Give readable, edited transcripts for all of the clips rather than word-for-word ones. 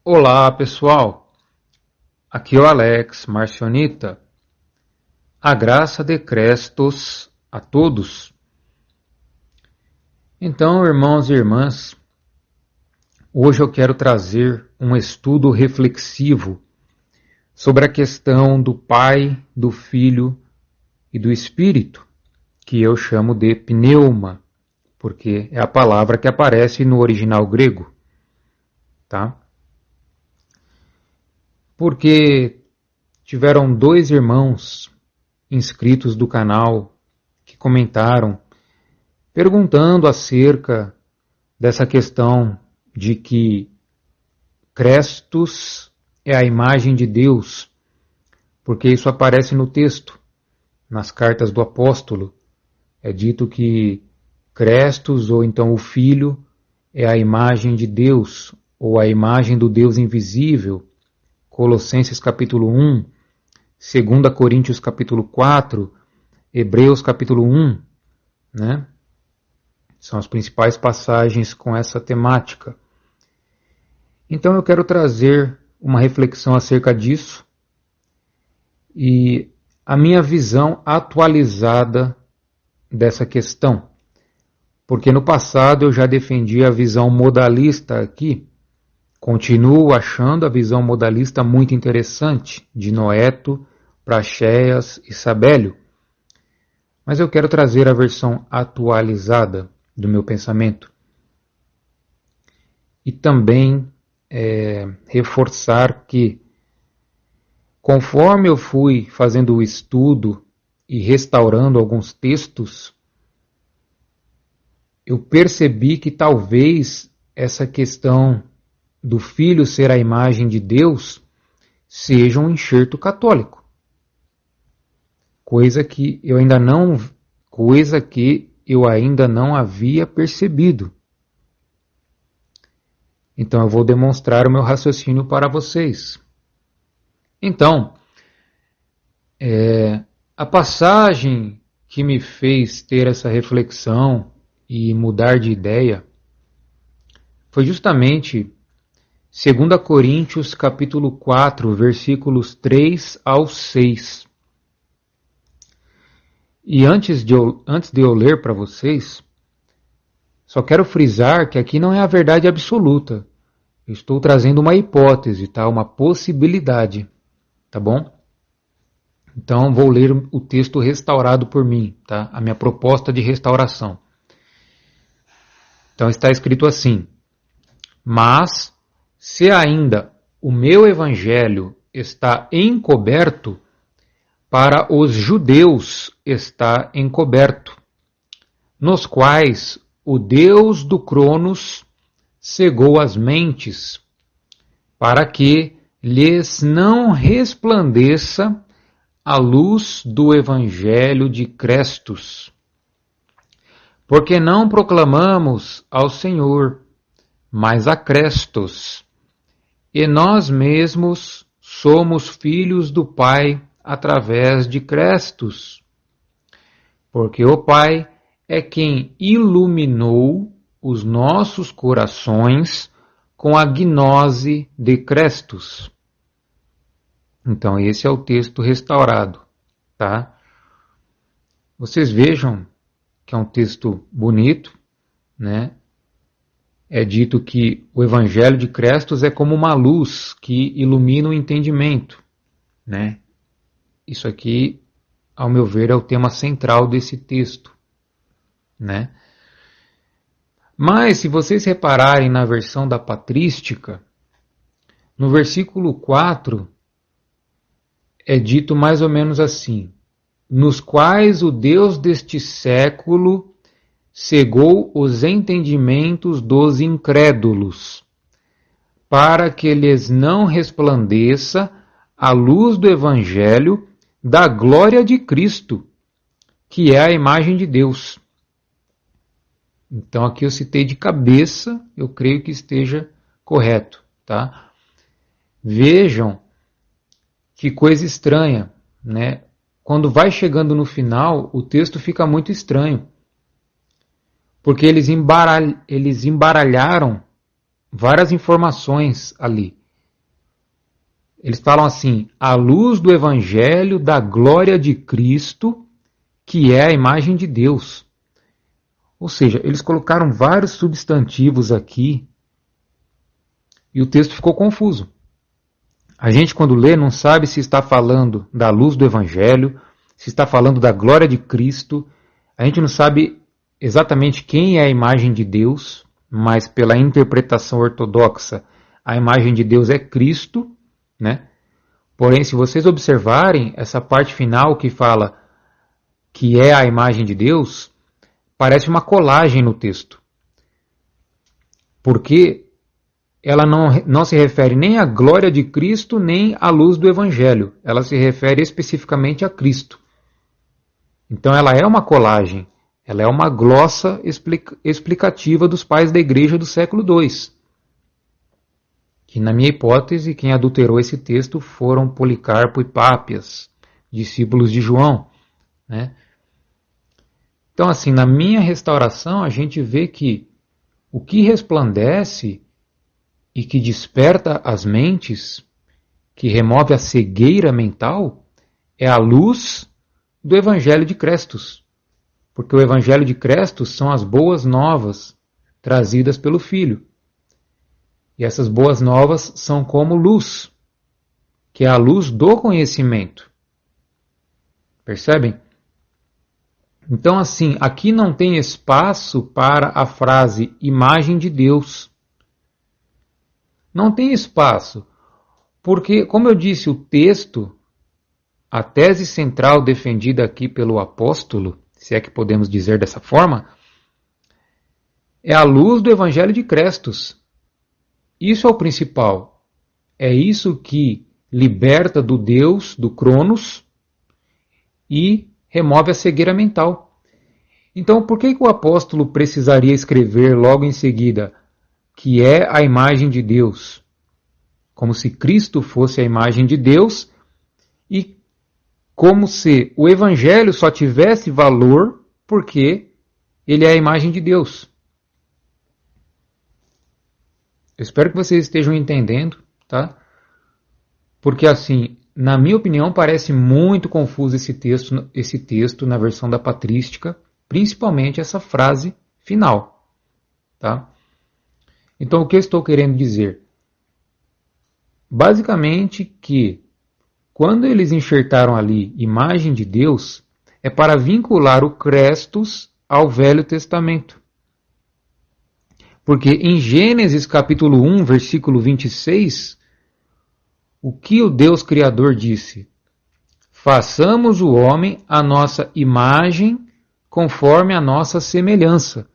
Olá, pessoal. Aqui é o Alex Marcionita. A graça de Crestos a todos. Então, irmãos e irmãs, hoje eu quero trazer um estudo reflexivo sobre a questão do Pai, do Filho e do Espírito, que eu chamo de pneuma, porque é a palavra que aparece no original grego, tá? Porque tiveram dois irmãos inscritos do canal que comentaram, perguntando acerca dessa questão de que Crestos é a imagem de Deus, porque isso aparece no texto, nas cartas do apóstolo. É dito que Crestos, ou então o Filho, é a imagem de Deus, ou a imagem do Deus invisível. Colossenses capítulo 1, 2 Coríntios capítulo 4, Hebreus capítulo 1, né? São as principais passagens com essa temática. Então eu quero trazer uma reflexão acerca disso e a minha visão atualizada dessa questão. Porque no passado eu já defendi a visão modalista aqui. Continuo achando a visão modalista muito interessante, de Noeto, Praxeas e Sabélio. Mas eu quero trazer a versão atualizada do meu pensamento. E também reforçar que, conforme eu fui fazendo o estudo e restaurando alguns textos, eu percebi que talvez essa questão do Filho ser a imagem de Deus seja um enxerto católico. Coisa que eu ainda não havia percebido. Então eu vou demonstrar o meu raciocínio para vocês. Então, a passagem que me fez ter essa reflexão e mudar de ideia foi justamente 2 Coríntios capítulo 4, versículos 3 ao 6. E antes de eu ler para vocês, só quero frisar que aqui não é a verdade absoluta. Eu estou trazendo uma hipótese, tá? Uma possibilidade, tá bom? Então vou ler o texto restaurado por mim, tá? A minha proposta de restauração. Então está escrito assim: mas se ainda o meu evangelho está encoberto, para os judeus está encoberto, nos quais o Deus do Cronos cegou as mentes, para que lhes não resplandeça a luz do evangelho de Crestos. Porque não proclamamos ao Senhor, mas a Crestos, e nós mesmos somos filhos do Pai através de Crestos. Porque o Pai é quem iluminou os nossos corações com a gnose de Crestos. Então esse é o texto restaurado, tá? Vocês vejam que é um texto bonito, né? É dito que o Evangelho de Crestos é como uma luz que ilumina o entendimento, né? Isso aqui, ao meu ver, é o tema central desse texto, né? Mas, se vocês repararem na versão da patrística, no versículo 4, é dito mais ou menos assim: nos quais o Deus deste século cegou os entendimentos dos incrédulos, para que lhes não resplandeça a luz do Evangelho da glória de Cristo, que é a imagem de Deus. Então aqui eu citei de cabeça, eu creio que esteja correto, tá? Vejam que coisa estranha, né? Quando vai chegando no final, o texto fica muito estranho. Porque eles embaralharam várias informações ali. Eles falam assim, à luz do Evangelho da glória de Cristo, que é a imagem de Deus. Ou seja, eles colocaram vários substantivos aqui e o texto ficou confuso. A gente, quando lê, não sabe se está falando da luz do Evangelho, se está falando da glória de Cristo. A gente não sabe exatamente quem é a imagem de Deus, mas pela interpretação ortodoxa, a imagem de Deus é Cristo, né? Porém, se vocês observarem essa parte final que fala que é a imagem de Deus, parece uma colagem no texto. Porque ela não se refere nem à glória de Cristo, nem à luz do Evangelho. Ela se refere especificamente a Cristo. Então ela é uma colagem, ela é uma glossa explicativa dos pais da igreja do século II. Que, na minha hipótese, quem adulterou esse texto foram Policarpo e Pápias, discípulos de João, né? Então, assim, na minha restauração, a gente vê que o que resplandece e que desperta as mentes, que remove a cegueira mental, é a luz do Evangelho de Crestos. Porque o Evangelho de Crestos são as boas novas trazidas pelo Filho. E essas boas novas são como luz, que é a luz do conhecimento. Percebem? Então, assim, aqui não tem espaço para a frase imagem de Deus. Não tem espaço, porque, como eu disse, o texto, a tese central defendida aqui pelo apóstolo, se é que podemos dizer dessa forma, é a luz do Evangelho de Crestos. Isso é o principal. É isso que liberta do Deus, do Cronos, e remove a cegueira mental. Então, por que o apóstolo precisaria escrever logo em seguida que é a imagem de Deus? Como se Cristo fosse a imagem de Deus e como se o Evangelho só tivesse valor porque ele é a imagem de Deus. Eu espero que vocês estejam entendendo, tá? Porque, assim, na minha opinião, parece muito confuso esse texto na versão da patrística, principalmente essa frase final, tá? Então, o que eu estou querendo dizer? Basicamente que, quando eles enxertaram ali imagem de Deus, é para vincular o Crestos ao Velho Testamento. Porque em Gênesis capítulo 1, versículo 26, o que o Deus Criador disse? Façamos o homem à nossa imagem, conforme a nossa semelhança.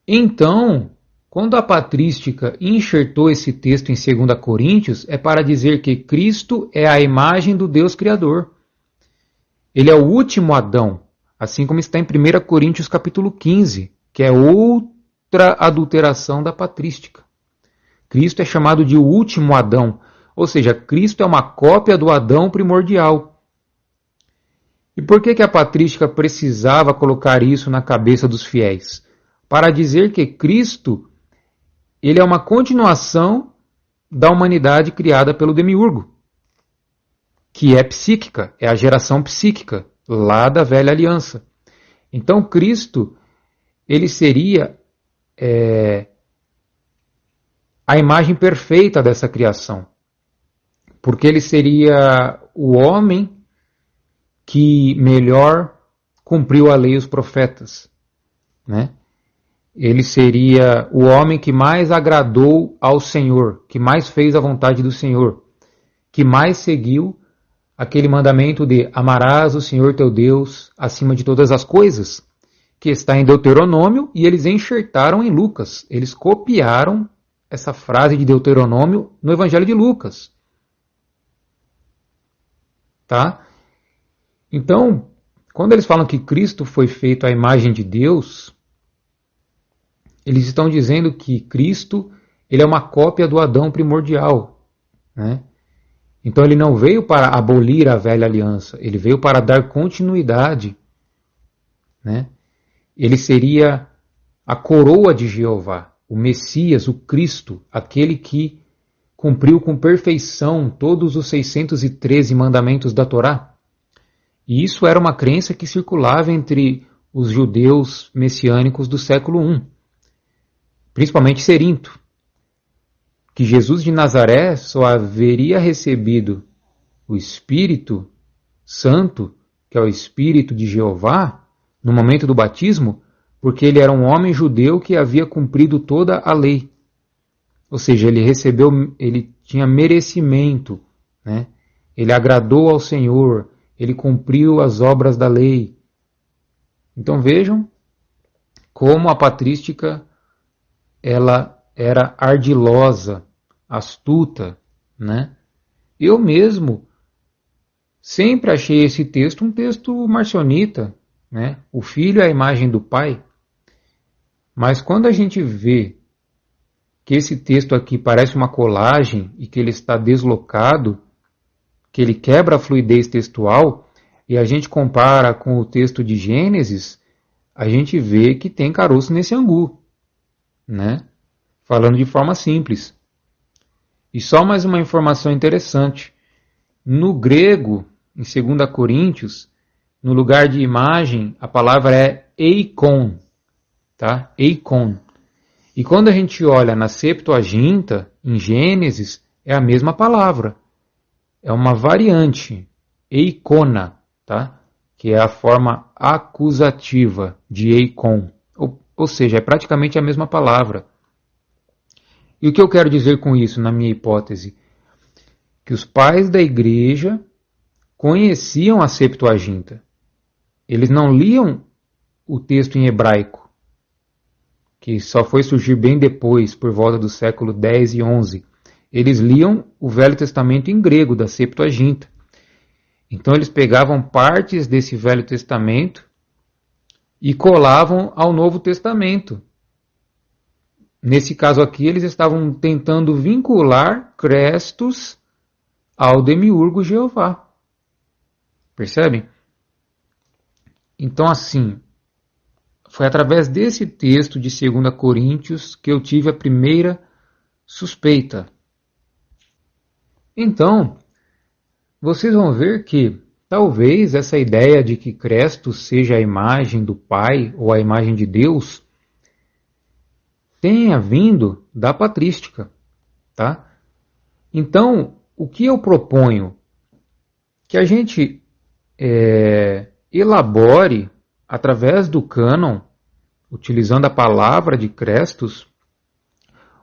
Então, quando a patrística enxertou esse texto em 2 Coríntios, é para dizer que Cristo é a imagem do Deus Criador. Ele é o último Adão, assim como está em 1 Coríntios capítulo 15, que é outra adulteração da patrística. Cristo é chamado de o último Adão, ou seja, Cristo é uma cópia do Adão primordial. E por que a patrística precisava colocar isso na cabeça dos fiéis? Para dizer que Cristo ele é uma continuação da humanidade criada pelo Demiurgo, que é psíquica, é a geração psíquica, lá da velha aliança. Então Cristo, ele seria a imagem perfeita dessa criação, porque ele seria o homem que melhor cumpriu a lei e os profetas, né? Ele seria o homem que mais agradou ao Senhor, que mais fez a vontade do Senhor, que mais seguiu aquele mandamento de amarás o Senhor teu Deus acima de todas as coisas, que está em Deuteronômio, e eles enxertaram em Lucas. Eles copiaram essa frase de Deuteronômio no Evangelho de Lucas. Tá? Então, quando eles falam que Cristo foi feito à imagem de Deus, eles estão dizendo que Cristo ele é uma cópia do Adão primordial, né? Então ele não veio para abolir a velha aliança, ele veio para dar continuidade, né? Ele seria a coroa de Jeová, o Messias, o Cristo, aquele que cumpriu com perfeição todos os 613 mandamentos da Torá? E isso era uma crença que circulava entre os judeus messiânicos do século I, principalmente Cerinto, que Jesus de Nazaré só haveria recebido o Espírito Santo, que é o Espírito de Jeová, no momento do batismo, porque ele era um homem judeu que havia cumprido toda a lei. Ou seja, ele tinha merecimento, né? Ele agradou ao Senhor, ele cumpriu as obras da lei. Então vejam como a patrística ela era ardilosa, astuta, né? Eu mesmo sempre achei esse texto um texto marcionita, né? O filho é a imagem do pai. Mas quando a gente vê que esse texto aqui parece uma colagem e que ele está deslocado, que ele quebra a fluidez textual, e a gente compara com o texto de Gênesis, a gente vê que tem caroço nesse angu, né? Falando de forma simples. E só mais uma informação interessante. No grego, em 2 Coríntios, no lugar de imagem, a palavra é eikon, tá? Eikon. E quando a gente olha na Septuaginta, em Gênesis, é a mesma palavra. É uma variante, eikona, tá? Que é a forma acusativa de eikon. Ou seja, é praticamente a mesma palavra. E o que eu quero dizer com isso, na minha hipótese? Que os pais da igreja conheciam a Septuaginta. Eles não liam o texto em hebraico, que só foi surgir bem depois, por volta do século X e XI. Eles liam o Velho Testamento em grego, da Septuaginta. Então eles pegavam partes desse Velho Testamento e colavam ao Novo Testamento. Nesse caso aqui, eles estavam tentando vincular Crestos ao demiurgo Jeová. Percebem? Então, assim, foi através desse texto de 2 Coríntios que eu tive a primeira suspeita. Então, vocês vão ver que talvez essa ideia de que Cristo seja a imagem do Pai ou a imagem de Deus tenha vindo da patrística, tá? Então, o que eu proponho? Que a gente elabore, através do cânon, utilizando a palavra de Crestos,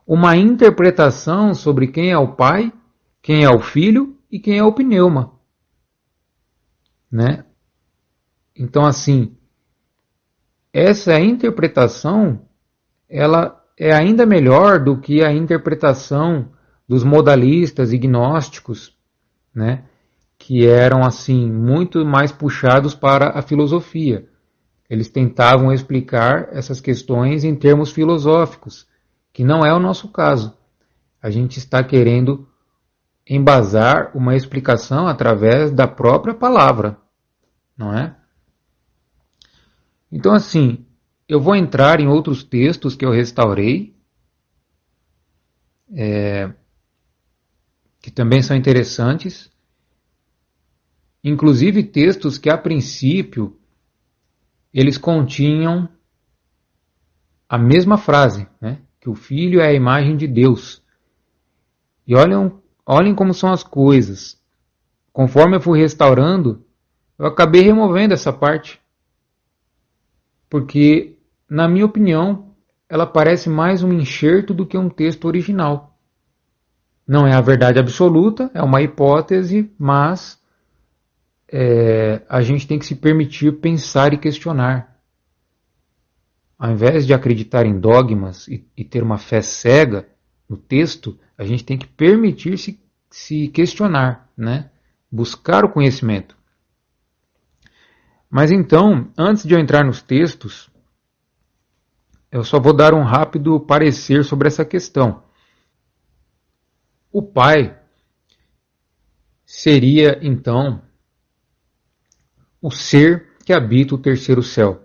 uma interpretação sobre quem é o Pai, quem é o Filho e quem é o Pneuma. Né? Então, assim, essa interpretação ela é ainda melhor do que a interpretação dos modalistas e gnósticos, né? Que eram assim muito mais puxados para a filosofia. Eles tentavam explicar essas questões em termos filosóficos, que não é o nosso caso. A gente está querendo embasar uma explicação através da própria palavra, não é? Então, assim, eu vou entrar em outros textos que eu restaurei, que também são interessantes, inclusive textos que, a princípio, eles continham a mesma frase, né? Que o Filho é a imagem de Deus. E olhem como são as coisas. Conforme eu fui restaurando, eu acabei removendo essa parte. Porque, na minha opinião, ela parece mais um enxerto do que um texto original. Não é a verdade absoluta, é uma hipótese, mas a gente tem que se permitir pensar e questionar. Ao invés de acreditar em dogmas e ter uma fé cega no texto, a gente tem que permitir se questionar, né? Buscar o conhecimento. Mas então, antes de eu entrar nos textos, eu só vou dar um rápido parecer sobre essa questão. O Pai seria, então, o ser que habita o terceiro céu.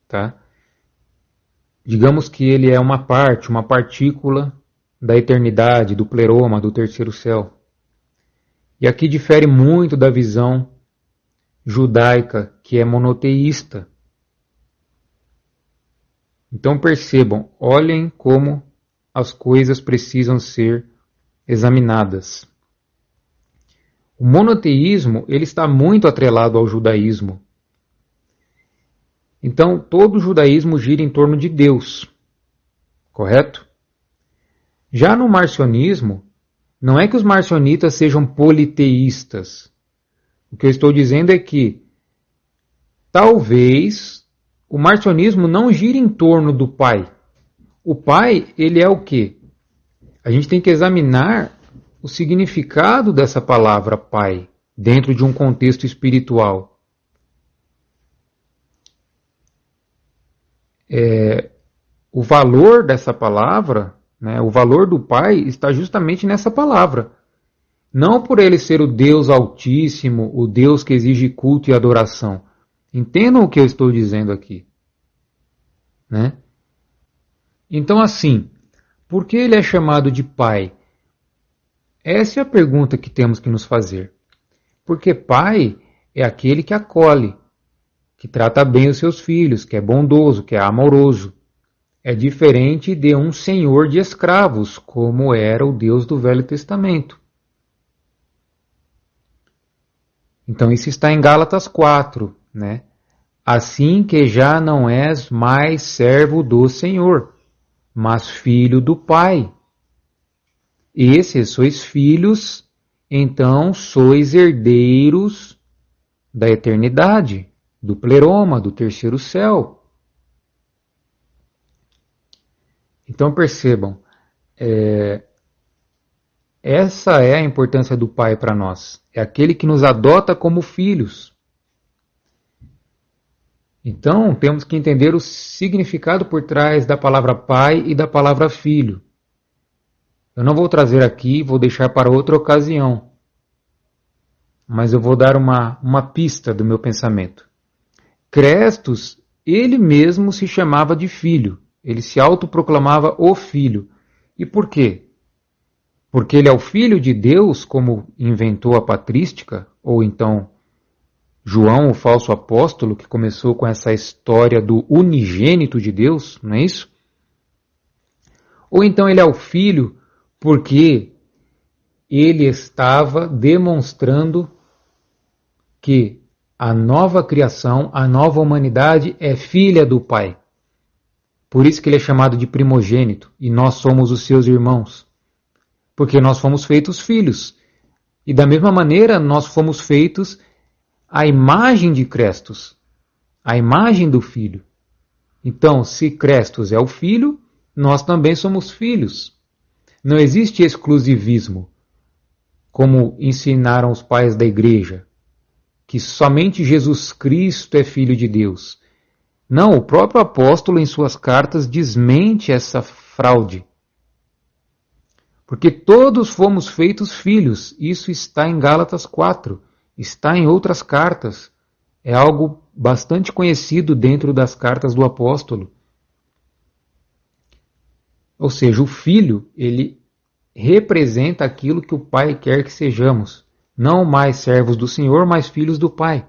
Tá? Digamos que ele é uma parte, uma partícula da eternidade, do pleroma, do terceiro céu. E aqui difere muito da visão judaica, que é monoteísta. Então percebam, olhem como as coisas precisam ser examinadas. O monoteísmo ele está muito atrelado ao judaísmo. Então todo o judaísmo gira em torno de Deus, correto? Já no marcionismo, não é que os marcionitas sejam politeístas. O que eu estou dizendo é que talvez o marcionismo não gire em torno do Pai. O Pai, ele é o quê? A gente tem que examinar o significado dessa palavra Pai dentro de um contexto espiritual. O valor dessa palavra, né, o valor do Pai está justamente nessa palavra. Não por ele ser o Deus Altíssimo, o Deus que exige culto e adoração. Entendam o que eu estou dizendo aqui. Né? Então, assim, por que ele é chamado de Pai? Essa é a pergunta que temos que nos fazer. Porque Pai é aquele que acolhe, que trata bem os seus filhos, que é bondoso, que é amoroso. É diferente de um senhor de escravos, como era o Deus do Velho Testamento. Então isso está em Gálatas 4, né? Assim que já não és mais servo do Senhor, mas filho do Pai. E se sois filhos, então sois herdeiros da eternidade, do pleroma, do terceiro céu. Então percebam, essa é a importância do Pai para nós. É aquele que nos adota como filhos. Então temos que entender o significado por trás da palavra Pai e da palavra Filho. Eu não vou trazer aqui, vou deixar para outra ocasião. Mas eu vou dar uma pista do meu pensamento. Crestus, ele mesmo se chamava de filho. Ele se autoproclamava o filho. E por quê? Porque ele é o filho de Deus, como inventou a patrística, ou então João, o falso apóstolo, que começou com essa história do unigênito de Deus, não é isso? Ou então ele é o filho porque ele estava demonstrando que a nova criação, a nova humanidade é filha do Pai. Por isso que ele é chamado de primogênito, e nós somos os seus irmãos. Porque nós fomos feitos filhos. E da mesma maneira, nós fomos feitos à imagem de Crestus, à imagem do Filho. Então, se Crestus é o Filho, nós também somos filhos. Não existe exclusivismo, como ensinaram os pais da igreja, que somente Jesus Cristo é Filho de Deus. Não, o próprio apóstolo em suas cartas desmente essa fraude. Porque todos fomos feitos filhos. Isso está em Gálatas 4. Está em outras cartas. É algo bastante conhecido dentro das cartas do apóstolo. Ou seja, o filho, ele representa aquilo que o Pai quer que sejamos. Não mais servos do Senhor, mas filhos do Pai.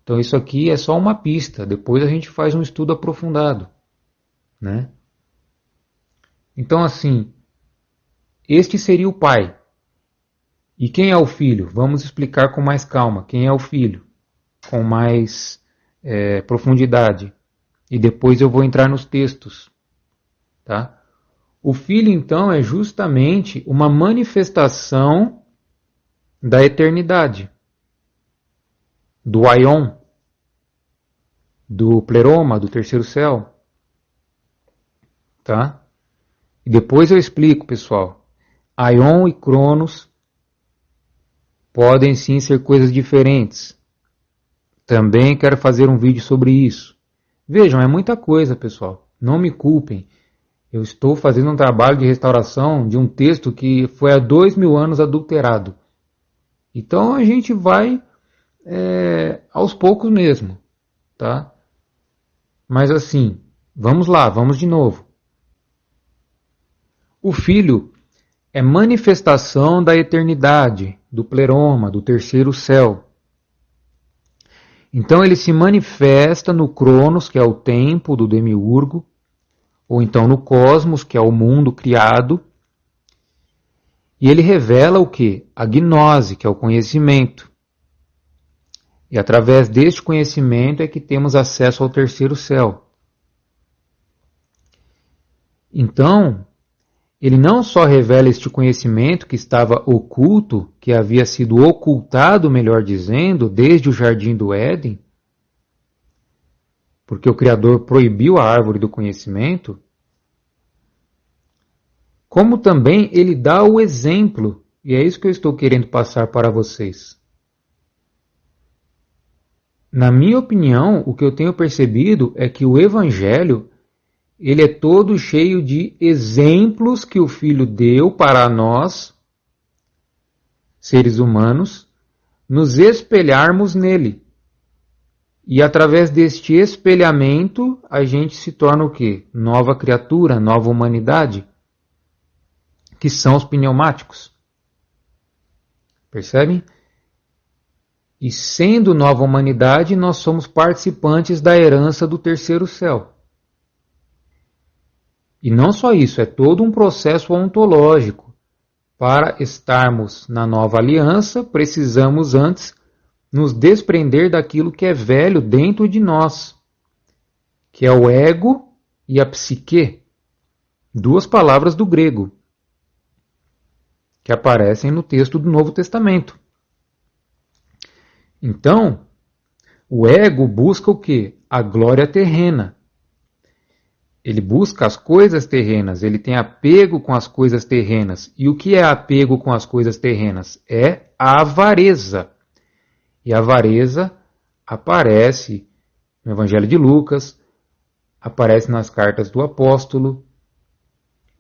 Então isso aqui é só uma pista. Depois a gente faz um estudo aprofundado. Né? Então assim, este seria o Pai. E quem é o Filho? Vamos explicar com mais calma. Quem é o Filho? Com mais profundidade. E depois eu vou entrar nos textos. Tá? O Filho, então, é justamente uma manifestação da eternidade. Do Aion. Do pleroma, do terceiro céu. Tá? E depois eu explico, pessoal. Aion e Cronos podem sim ser coisas diferentes. Também quero fazer um vídeo sobre isso. Vejam, é muita coisa, pessoal. Não me culpem. Eu estou fazendo um trabalho de restauração de um texto que foi há 2000 anos adulterado. Então a gente vai aos poucos mesmo. Tá? Mas assim, vamos lá, vamos de novo. O Filho é manifestação da eternidade, do pleroma, do terceiro céu. Então ele se manifesta no Cronos, que é o tempo do demiurgo, ou então no Cosmos, que é o mundo criado, e ele revela o quê? A gnose, que é o conhecimento. E através deste conhecimento é que temos acesso ao terceiro céu. Então, ele não só revela este conhecimento que estava oculto, que havia sido ocultado, melhor dizendo, desde o Jardim do Éden, porque o Criador proibiu a árvore do conhecimento, como também ele dá o exemplo, e é isso que eu estou querendo passar para vocês. Na minha opinião, o que eu tenho percebido é que o Evangelho ele é todo cheio de exemplos que o Filho deu para nós, seres humanos, nos espelharmos nele. E através deste espelhamento, a gente se torna o quê? Nova criatura, nova humanidade, que são os pneumáticos. Percebem? E sendo nova humanidade, nós somos participantes da herança do terceiro céu. E não só isso, é todo um processo ontológico. Para estarmos na nova aliança, precisamos antes nos desprender daquilo que é velho dentro de nós, que é o ego e a psique, duas palavras do grego, que aparecem no texto do Novo Testamento. Então, o ego busca o quê? A glória terrena. Ele busca as coisas terrenas, ele tem apego com as coisas terrenas. E o que é apego com as coisas terrenas? É a avareza. E a avareza aparece no Evangelho de Lucas, aparece nas cartas do apóstolo,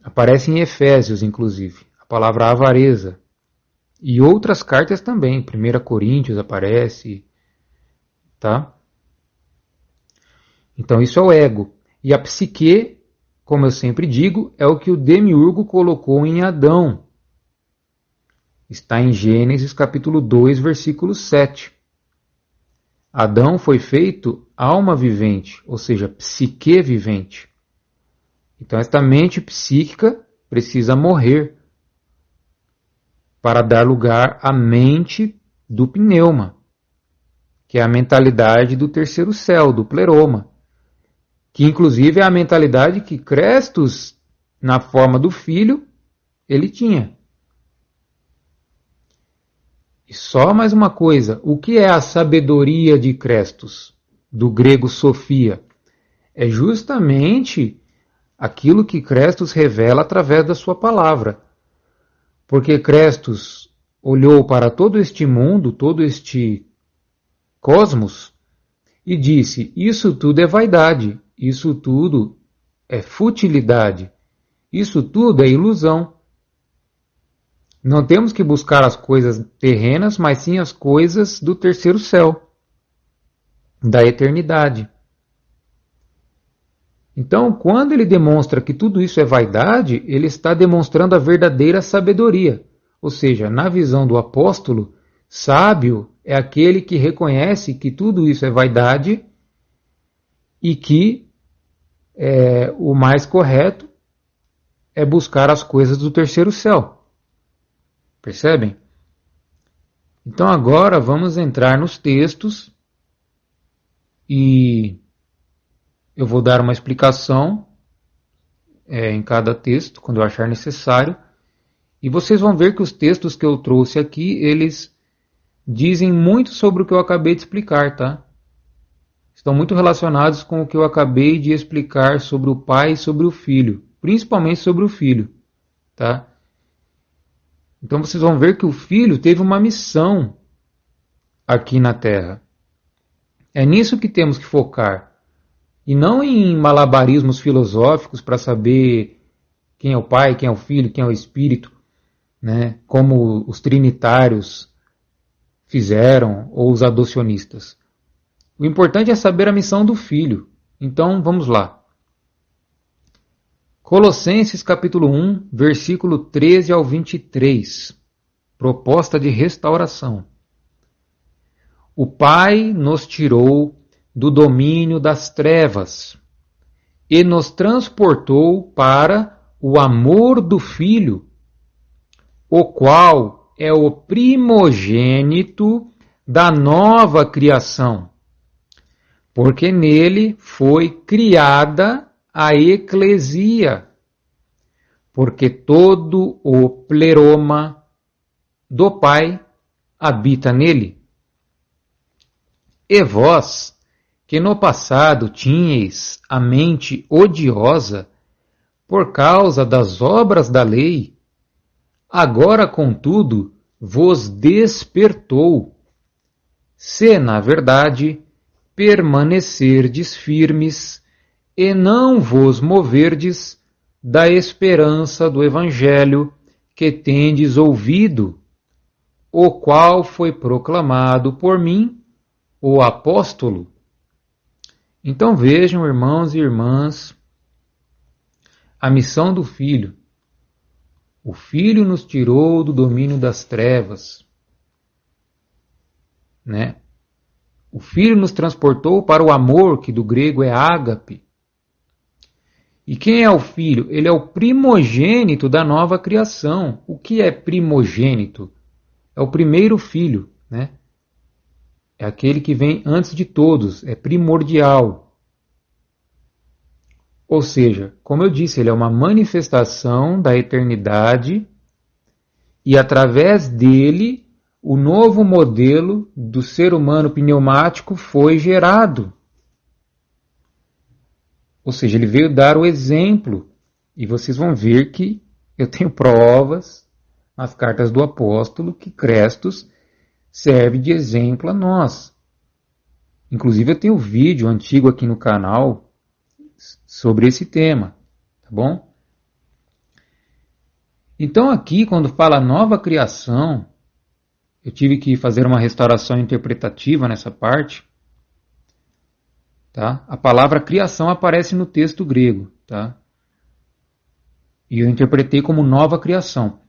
aparece em Efésios, inclusive, a palavra avareza. E outras cartas também, 1 Coríntios aparece, tá? Então isso é o ego. E a psique, como eu sempre digo, é o que o demiurgo colocou em Adão. Está em Gênesis capítulo 2, versículo 7. Adão foi feito alma vivente, ou seja, psique vivente. Então esta mente psíquica precisa morrer para dar lugar à mente do pneuma, que é a mentalidade do terceiro céu, do pleroma, que inclusive é a mentalidade que Crestos, na forma do filho, ele tinha. E só mais uma coisa, o que é a sabedoria de Crestos, do grego Sofia? É justamente aquilo que Crestos revela através da sua palavra. Porque Crestos olhou para todo este mundo, todo este cosmos, e disse, isso tudo é vaidade, isso tudo é futilidade, isso tudo é ilusão. Não temos que buscar as coisas terrenas, mas sim as coisas do terceiro céu, da eternidade. Então, quando ele demonstra que tudo isso é vaidade, ele está demonstrando a verdadeira sabedoria. Ou seja, na visão do apóstolo, sábio é aquele que reconhece que tudo isso é vaidade e que o mais correto é buscar as coisas do terceiro céu. Percebem? Então agora vamos entrar nos textos e eu vou dar uma explicação em cada texto, quando eu achar necessário. E vocês vão ver que os textos que eu trouxe aqui, eles dizem muito sobre o que eu acabei de explicar, tá? Estão muito relacionados com o que eu acabei de explicar sobre o Pai e sobre o Filho, principalmente sobre o Filho, tá? Então vocês vão ver que o Filho teve uma missão aqui na Terra. É nisso que temos que focar. E não em malabarismos filosóficos para saber quem é o Pai, quem é o Filho, quem é o Espírito, né? Como os trinitários fizeram, ou os adocionistas. O importante é saber a missão do Filho. Então vamos lá. Colossenses capítulo 1, versículo 13 ao 23. Proposta de restauração. O Pai nos tirou do domínio das trevas e nos transportou para o amor do Filho, o qual é o primogênito da nova criação, porque nele foi criada a eclesia, porque todo o pleroma do Pai habita nele. E vós, que no passado tinhais a mente odiosa por causa das obras da lei, agora, contudo, vos despertou, se, na verdade, permanecerdes firmes e não vos moverdes da esperança do Evangelho que tendes ouvido, o qual foi proclamado por mim, o apóstolo. Então vejam, irmãos e irmãs, a missão do Filho. O Filho nos tirou do domínio das trevas, né? O Filho nos transportou para o amor, que do grego é ágape. E quem é o Filho? Ele é o primogênito da nova criação. O que é primogênito? É o primeiro filho, né? É aquele que vem antes de todos, é primordial. Ou seja, como eu disse, ele é uma manifestação da eternidade e através dele o novo modelo do ser humano pneumático foi gerado. Ou seja, ele veio dar o exemplo. E vocês vão ver que eu tenho provas nas cartas do apóstolo que Crestos serve de exemplo a nós. Inclusive eu tenho um vídeo antigo aqui no canal sobre esse tema, tá bom? Então aqui, quando fala nova criação, eu tive que fazer uma restauração interpretativa nessa parte, tá? A palavra criação aparece no texto grego, tá? E eu interpretei como nova criação.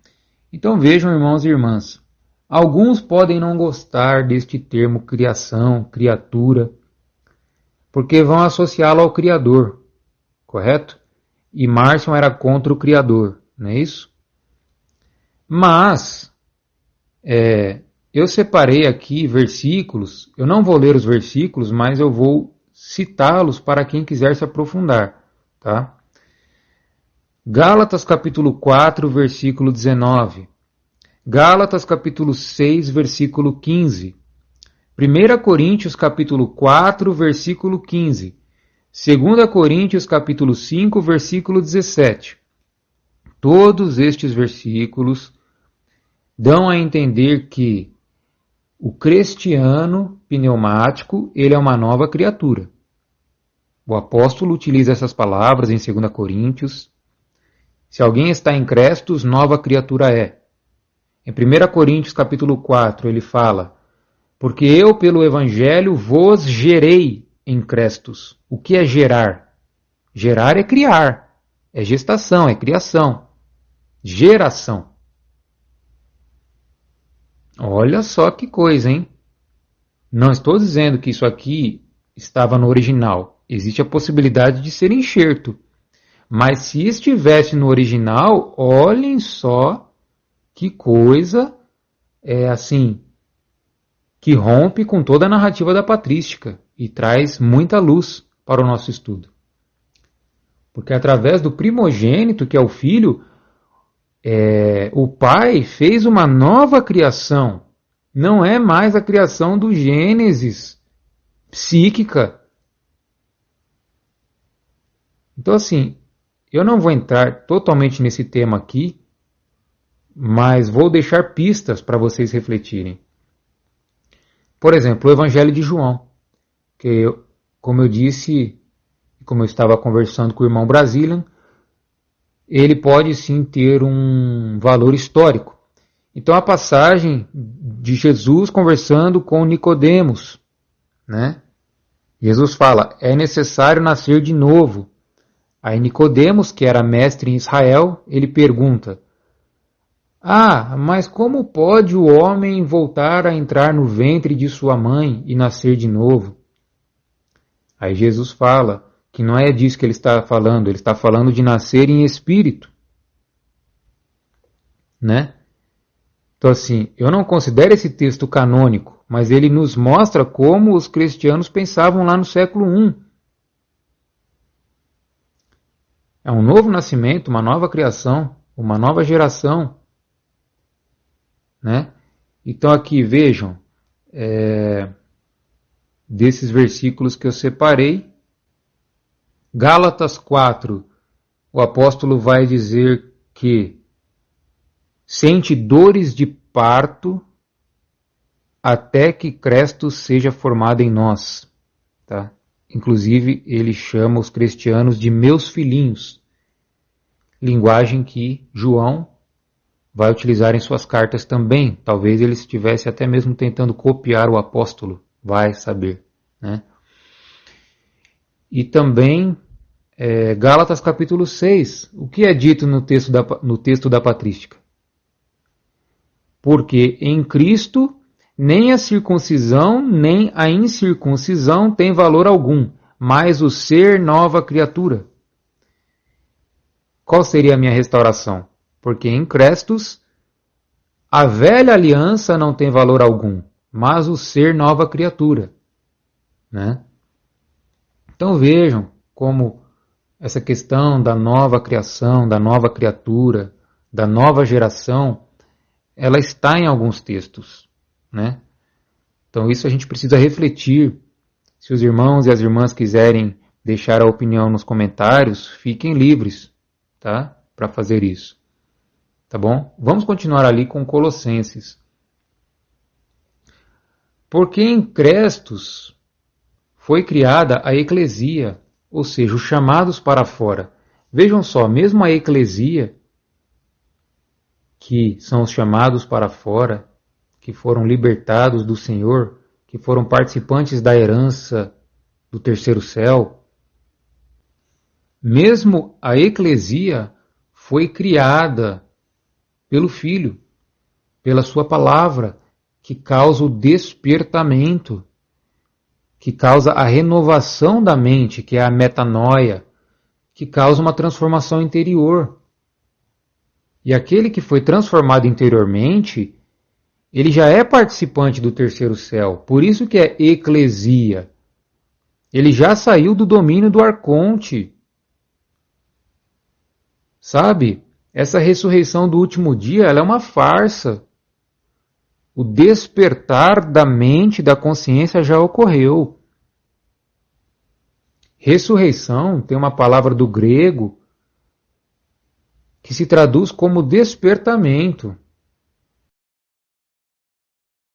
Então vejam, irmãos e irmãs, alguns podem não gostar deste termo criação, criatura, porque vão associá-lo ao Criador, correto? E Márcio era contra o Criador, não é isso? Mas, eu separei aqui versículos, eu não vou ler os versículos, mas eu vou citá-los para quem quiser se aprofundar, tá? Gálatas capítulo 4, versículo 19. Gálatas capítulo 6, versículo 15. 1 Coríntios capítulo 4, versículo 15. 2 Coríntios capítulo 5, versículo 17. Todos estes versículos dão a entender que o cristiano pneumático, ele é uma nova criatura. O apóstolo utiliza essas palavras em 2 Coríntios. Se alguém está em Crestos, nova criatura é. Em 1 Coríntios capítulo 4, ele fala: porque eu, pelo Evangelho, vos gerei em Crestos. O que é gerar? Gerar é criar. É gestação, é criação. Geração. Olha só que coisa, hein? Não estou dizendo que isso aqui estava no original. Existe a possibilidade de ser enxerto. Mas se estivesse no original, olhem só que coisa assim, que rompe com toda a narrativa da patrística e traz muita luz para o nosso estudo. Porque através do primogênito, que é o Filho, o Pai fez uma nova criação. Não é mais a criação do Gênesis psíquica. Então, assim, eu não vou entrar totalmente nesse tema aqui, mas vou deixar pistas para vocês refletirem. Por exemplo, o Evangelho de João, que, como eu disse, como eu estava conversando com o irmão Brasilian, ele pode sim ter um valor histórico. Então a passagem de Jesus conversando com Nicodemos, né? Jesus fala: é necessário nascer de novo. Aí Nicodemos, que era mestre em Israel, ele pergunta: mas como pode o homem voltar a entrar no ventre de sua mãe e nascer de novo? Aí Jesus fala que não é disso que ele está falando de nascer em espírito, né? Então assim, eu não considero esse texto canônico, mas ele nos mostra como os cristianos pensavam lá no século I. É um novo nascimento, uma nova criação, uma nova geração, né? Então aqui vejam, desses versículos que eu separei, Gálatas 4, o apóstolo vai dizer que sente dores de parto até que Cristo seja formado em nós. Tá? Inclusive, ele chama os cristianos de meus filhinhos, linguagem que João vai utilizar em suas cartas também. Talvez ele estivesse até mesmo tentando copiar o apóstolo, vai saber. Né? E também Gálatas capítulo 6, o que é dito no texto da patrística? Porque em Cristo nem a circuncisão nem a incircuncisão tem valor algum, mas o ser nova criatura. Qual seria a minha restauração? Porque em Crestos a velha aliança não tem valor algum, mas o ser nova criatura. Né? Então vejam como essa questão da nova criação, da nova criatura, da nova geração, ela está em alguns textos, né? Então isso a gente precisa refletir. Se os irmãos e as irmãs quiserem deixar a opinião nos comentários, fiquem livres, tá? Para fazer isso, tá bom? Vamos continuar ali com Colossenses. Porque em Crestos foi criada a eclesia, ou seja, os chamados para fora. Vejam só, mesmo a eclesia, que são os chamados para fora, que foram libertados do Senhor, que foram participantes da herança do terceiro céu, mesmo a eclesia foi criada pelo Filho, pela sua palavra, que causa o despertamento, que causa a renovação da mente, que é a metanoia, que causa uma transformação interior. E aquele que foi transformado interiormente, ele já é participante do terceiro céu. Por isso que é eclesia. Ele já saiu do domínio do arconte. Sabe? Essa ressurreição do último dia, ela é uma farsa. O despertar da mente, da consciência já ocorreu. Ressurreição tem uma palavra do grego que se traduz como despertamento.